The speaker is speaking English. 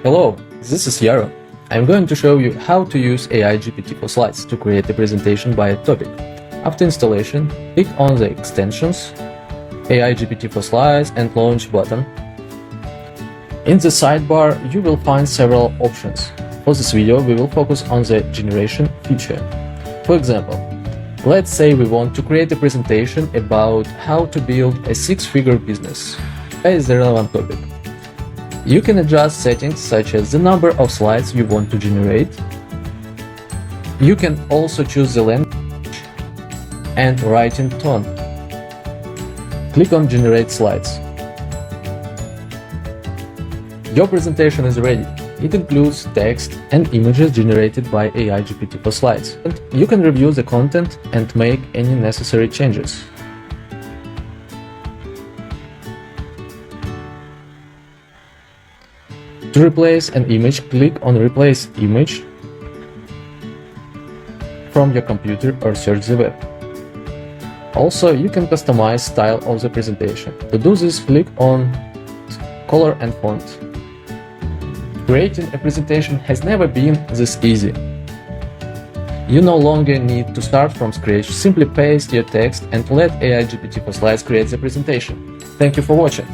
Hello, this is Yaro. I'm going to show you how to use AI GPT for slides to create a presentation by a topic. After installation, click on the Extensions, AI GPT for slides and Launch button. In the sidebar, you will find several options. For this video, we will focus on the generation feature. For example, let's say we want to create a presentation about how to build a six-figure business. That is the relevant topic. You can adjust settings such as the number of slides you want to generate. You can also choose the language and writing tone. Click on Generate Slides. Your presentation is ready. It includes text and images generated by AI GPT for slides. And you can review the content and make any necessary changes. To replace an image, click on Replace Image from your computer or search the web. Also, you can customize style of the presentation. To do this, click on Color and Font. Creating a presentation has never been this easy. You no longer need to start from scratch, simply paste your text and let AI GPT for slides create the presentation. Thank you for watching.